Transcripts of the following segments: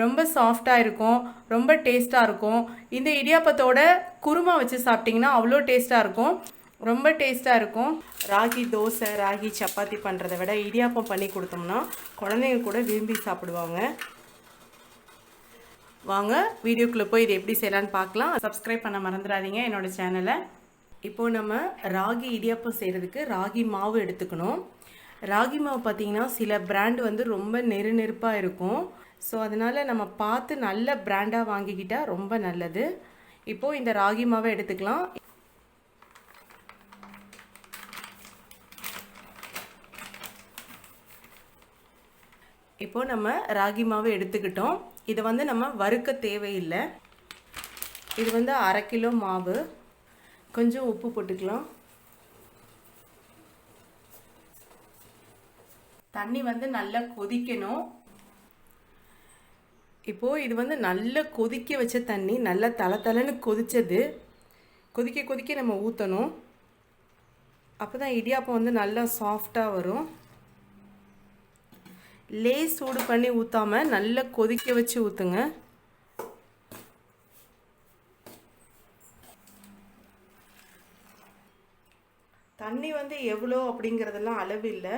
ரொம்ப சாஃப்டாக இருக்கும், ரொம்ப டேஸ்ட்டாக இருக்கும். இந்த இடியாப்பத்தோட குருமா வச்சு சாப்பிட்டிங்கன்னா அவ்வளோ டேஸ்ட்டாக இருக்கும், ரொம்ப டேஸ்ட்டாக இருக்கும். ராகி தோசை, ராகி சப்பாத்தி பண்ணுறதை விட இடியாப்பம் பண்ணி கொடுத்தோம்னா குழந்தைங்க கூட விரும்பி சாப்பிடுவாங்க. வாங்க வீடியோக்குள்ளே போய் இது எப்படி செய்யலான்னு பார்க்கலாம். சப்ஸ்கிரைப் பண்ண மறந்துடாதீங்க என்னோடய சேனலை. இப்போது நம்ம ராகி இடியாப்பம் செய்கிறதுக்கு ராகி மாவு எடுத்துக்கணும். ராகி மாவு பார்த்திங்கன்னா சில பிராண்ட் வந்து ரொம்ப நெருப்பாக இருக்கும். ஸோ அதனால் நம்ம பார்த்து நல்ல பிராண்டாக வாங்கிக்கிட்டால் ரொம்ப நல்லது. இப்போது இந்த ராகி மாவை எடுத்துக்கலாம். இப்போது நம்ம ராகி மாவு எடுத்துக்கிட்டோம். இதை வந்து நம்ம வறுக்க தேவையில்லை. இது வந்து 1/2 கிலோ மாவு. கொஞ்சம் உப்பு போட்டுக்கலாம். தண்ணி வந்து நல்லா கொதிக்கணும். இப்போது இது வந்து நல்லா கொதிக்க வச்ச தண்ணி, நல்லா தளன்னு கொதித்தது. கொதிக்க கொதிக்க நம்ம ஊற்றணும். அப்போ தான் இடியாப்பம் வந்து நல்லா சாஃப்டாக வரும். லேஸ் சூடு பண்ணி ஊற்றாமல் நல்லா கொதிக்க வச்சு ஊற்றுங்க. தண்ணி வந்து எவ்வளோ அப்படிங்கிறதெல்லாம் அளவு இல்லை.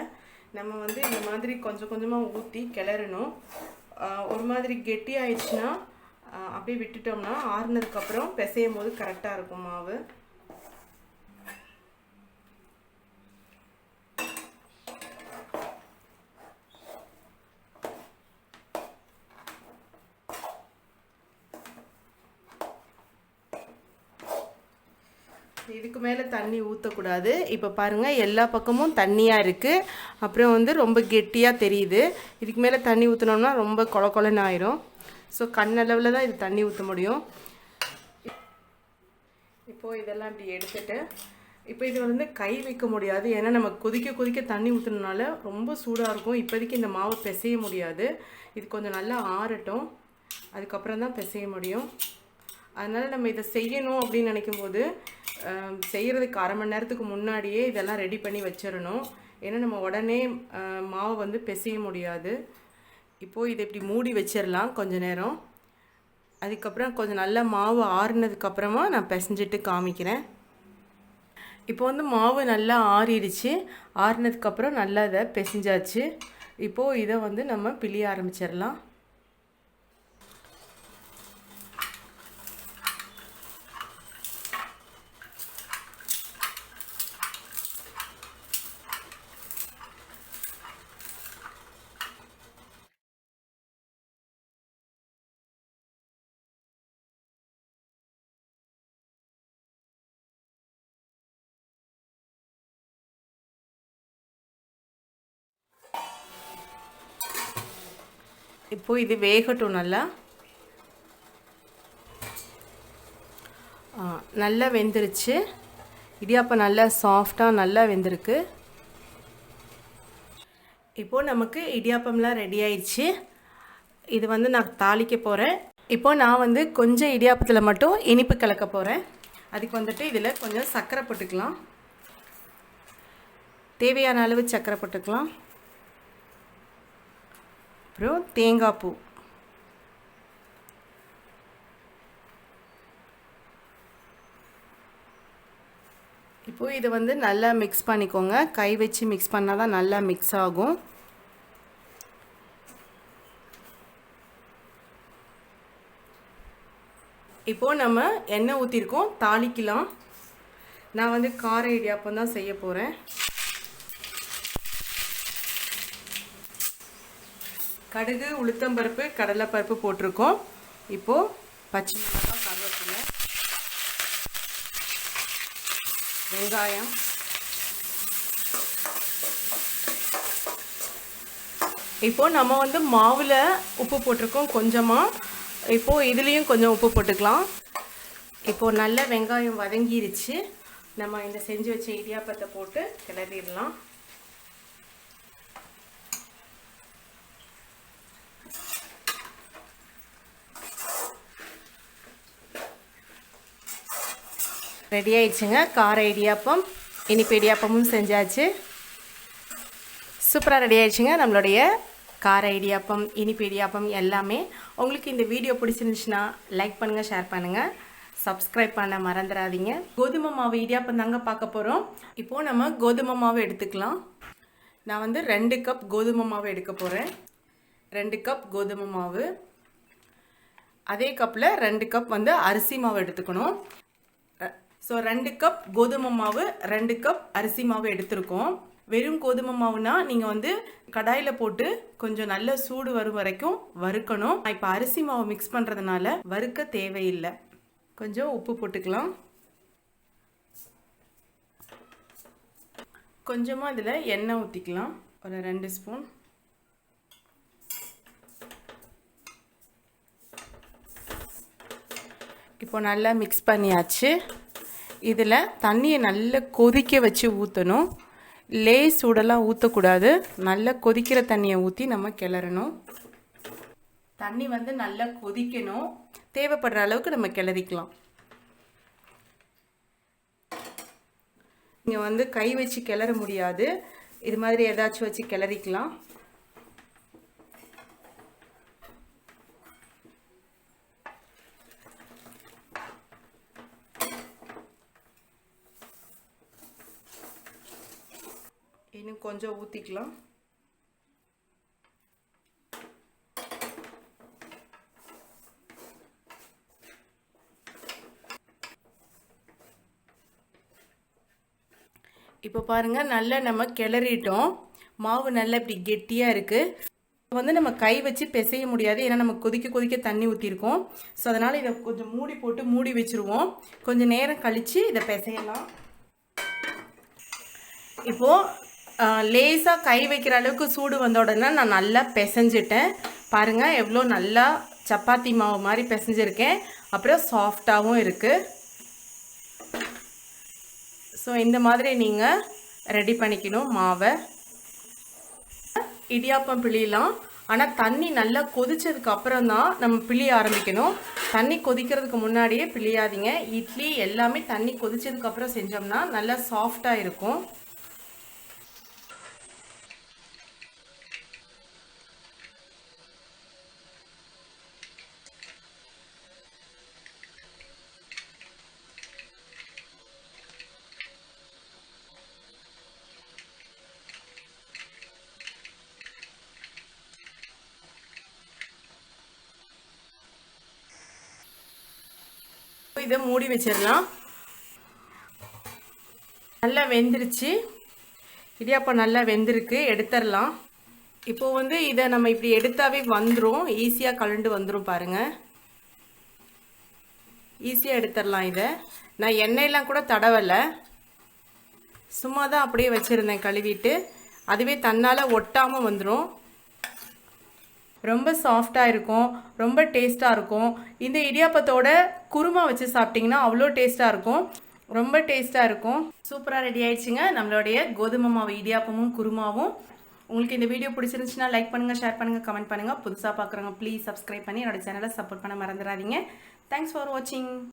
நம்ம வந்து இந்த மாதிரி கொஞ்சம் கொஞ்சமாக ஊற்றி கிளறணும். ஒரு மாதிரி கெட்டியாயிடுச்சுன்னா அப்படியே விட்டுட்டோம்னா ஆறுனதுக்கப்புறம் பிசையும் போது கரெக்டாக இருக்கும் மாவு. இதுக்கு மேலே தண்ணி ஊற்றக்கூடாது. இப்போ பாருங்கள், எல்லா பக்கமும் தண்ணியாக இருக்குது. அப்புறம் வந்து ரொம்ப கெட்டியாக தெரியுது. இதுக்கு மேலே தண்ணி ஊற்றினோம்னா ரொம்ப கொலன்னு ஆயிரும். ஸோ கண்ணளவில் தான் இது தண்ணி ஊற்ற முடியும். இப்போது இதெல்லாம் இப்படி எடுத்துட்டு, இப்போ இது வந்து கை வைக்க முடியாது. ஏன்னா நம்ம கொதிக்க கொதிக்க தண்ணி ஊற்றுனால ரொம்ப சூடாக இருக்கும். இப்போதைக்கு இந்த மாவை பிசைய முடியாது. இது கொஞ்சம் நல்லா ஆறட்டும், அதுக்கப்புறம் தான் பிசைய முடியும். அதனால் நம்ம இதை செய்யணும் அப்படின்னு நினைக்கும் போது செய்கிறதுக்கு 1/2 மணி நேரத்துக்கு முன்னாடியே இதெல்லாம் ரெடி பண்ணி வச்சிடணும். ஏன்னா நம்ம உடனே மாவு வந்து பிசைய முடியாது. இப்போது இதை இப்படி மூடி வச்சிடலாம் கொஞ்ச நேரம். அதுக்கப்புறம் கொஞ்சம் நல்லா மாவு ஆறுனதுக்கப்புறமா நான் பிசைஞ்சிட்டு காமிக்கிறேன். இப்போ வந்து மாவு நல்லா ஆறிடுச்சு. ஆறுனதுக்கப்புறம் நல்லா இதை பிசைஞ்சாச்சு. இப்போது இதை வந்து நம்ம பிழிய ஆரம்பிச்சிடலாம். இப்போது இது வேகட்டும். நல்லா வெந்துருச்சு. இடியாப்பம் நல்லா சாஃப்டாக நல்லா வெந்திருக்கு. இப்போது நமக்கு இடியாப்பம்லாம் ரெடி ஆயிடுச்சு. இது வந்து நான் தாளிக்க போகிறேன். இப்போது நான் வந்து கொஞ்சம் இடியாப்பத்தில் மட்டும் இனிப்பு கலக்க போகிறேன். அதுக்கு வந்துட்டு இதில் கொஞ்சம் சர்க்கரை போட்டுக்கலாம். தேவையான அளவு சர்க்கரை போட்டுக்கலாம். அப்புறம் தேங்காய் பூ. இப்போது இதை வந்து நல்லா மிக்ஸ் பண்ணிக்கோங்க. கை வச்சு மிக்ஸ் பண்ணால் தான் நல்லா மிக்ஸ் ஆகும். இப்போது நம்ம எண்ணெய் ஊற்றிருக்கோம், தாளிக்கலாம். நான் வந்து கார இடியாப்பம் தான் செய்ய போகிறேன். கடுகு, உளுத்தம்பருப்பு, கடலைப்பருப்பு போட்டிருக்கோம். இப்போது பச்சை மிளகாய், கருவேப்பிலை, வெங்காயம், இப்போது நம்ம வந்து மாவில் உப்பு போட்டிருக்கோம் கொஞ்சமாக. இப்போது இதுலேயும் கொஞ்சம் உப்பு போட்டுக்கலாம். இப்போது நல்ல வெங்காயம் வதங்கிருச்சு. நம்ம இந்த செஞ்சு வச்ச இடியாப்பத்தை போட்டு கிளறிடலாம். ரெடி ஆயிடுச்சுங்க கார இடியாப்பம். இனிப்பு இடியாப்பமும் செஞ்சாச்சு. சூப்பராக ரெடி ஆயிடுச்சுங்க நம்மளுடைய கார இடியாப்பம், இனிப்பு இடியாப்பம் எல்லாமே. உங்களுக்கு இந்த வீடியோ பிடிச்சிருந்துச்சுன்னா லைக் பண்ணுங்கள், ஷேர் பண்ணுங்கள், சப்ஸ்கிரைப் பண்ண மறந்துடாதீங்க. கோதுமை மாவு இடியாப்பம் தாங்க பார்க்க போகிறோம். இப்போது நம்ம கோதுமை மாவு எடுத்துக்கலாம். நான் வந்து 2 கப் கோதுமை மாவு எடுக்க போகிறேன். 2 கப் கோதுமை மாவு. அதே கப்பில் 2 கப் வந்து அரிசி மாவு எடுத்துக்கணும். ஸோ 2 கப் கோதுமை மாவு, 2 கப் அரிசி மாவு எடுத்துருக்கோம். வெறும் கோதுமை மாவுனா நீங்கள் வந்து கடாயில் போட்டு கொஞ்சம் நல்ல சூடு வரும் வரைக்கும் வறுக்கணும். இப்போ அரிசி மாவு மிக்ஸ் பண்ணுறதுனால வறுக்க தேவையில்லை. கொஞ்சம் உப்பு போட்டுக்கலாம். கொஞ்சமாக இதில் எண்ணெய் ஊற்றிக்கலாம், ஒரு 2 ஸ்பூன். இப்போ நல்லா மிக்ஸ் பண்ணியாச்சு. இதில் தண்ணியை நல்லா கொதிக்க வச்சு ஊற்றணும். லேஸ் சூடெல்லாம் ஊற்றக்கூடாது. நல்லா கொதிக்கிற தண்ணியை ஊற்றி நம்ம கிளறணும். தண்ணி வந்து நல்லா கொதிக்கணும். தேவைப்படுற அளவுக்கு நம்ம கிளறிக்கலாம். நீங்கள் வந்து கை வச்சு கிளற முடியாது, இது மாதிரி ஏதாச்சும் வச்சு கிளறிக்கலாம். இன்னும் கொஞ்சம் ஊற்றிக்கலாம். இப்போ பாருங்கள், நல்லா நம்ம கிளறிட்டோம். மாவு நல்லா இப்படி கெட்டியாக இருக்குது. வந்து நம்ம கை வச்சு பிசைய முடியாது, ஏன்னா நம்ம கொதிக்க கொதிக்க தண்ணி ஊற்றிருக்கோம். ஸோ அதனால் இதை கொஞ்சம் மூடி போட்டு மூடி வச்சுருவோம். கொஞ்சம் நேரம் கழித்து இதை பிசையலாம். இப்போது லேசாக கை வைக்கிற அளவுக்கு சூடு வந்த உடனே நான் நல்லா பிசைஞ்சிட்டேன். பாருங்கள் எவ்வளோ நல்லா சப்பாத்தி மாவு மாதிரி பிசைஞ்சிருக்கேன். அப்புறம் சாஃப்டாகவும் இருக்குது. ஸோ இந்த மாதிரி நீங்கள் ரெடி பண்ணிக்கணும் மாவை. இடியாப்பம் பிழியலாம், ஆனால் தண்ணி நல்லா கொதிச்சதுக்கு அப்புறம் தான் நம்ம பிழிய ஆரம்பிக்கணும். தண்ணி கொதிக்கிறதுக்கு முன்னாடியே பிழியாதீங்க. இட்லி எல்லாமே தண்ணி கொதிச்சதுக்கு அப்புறம் செஞ்சோம்னா நல்லா சாஃப்டாக இருக்கும். இதை மூடி வச்சிடலாம். நல்லா வெந்துருச்சு. இடியாப்பம் நல்லா வெந்திருக்கு, எடுத்துடலாம். இப்போ வந்து இதை நம்ம இப்படி எடுத்தாவே வந்துடும், ஈஸியாக கலண்டு வந்துடும். பாருங்கள், ஈஸியாக எடுத்துடலாம். இதை நான் எண்ணெயெல்லாம் கூட தடவலை, சும்மா தான் அப்படியே வச்சுருந்தேன் கழுவிட்டு. அதுவே தன்னால் ஒட்டாமல் வந்துடும். ரொம்ப சாஃப்டாக இருக்கும், ரொம்ப டேஸ்ட்டாக இருக்கும். இந்த இடியாப்பத்தோட குருமா வச்சு சாப்பிட்டிங்கன்னா அவ்வளோ டேஸ்ட்டாக இருக்கும், ரொம்ப டேஸ்ட்டாக இருக்கும். சூப்பராக ரெடி ஆயிடுச்சுங்க நம்மளுடைய கோதுமை மாவு இடியாப்பமும் குருமாவும். உங்களுக்கு இந்த வீடியோ பிடிச்சிருந்துச்சுன்னா லைக் பண்ணுங்கள், ஷேர் பண்ணுங்கள், கமெண்ட் பண்ணுங்கள். புதுசாக பார்க்குறவங்க ப்ளீஸ் சப்ஸ்கிரைப் பண்ணி என்னோட சேனலை சப்போர்ட் பண்ண மறந்துடாதீங்க. தேங்க்ஸ் ஃபார் வாட்சிங்.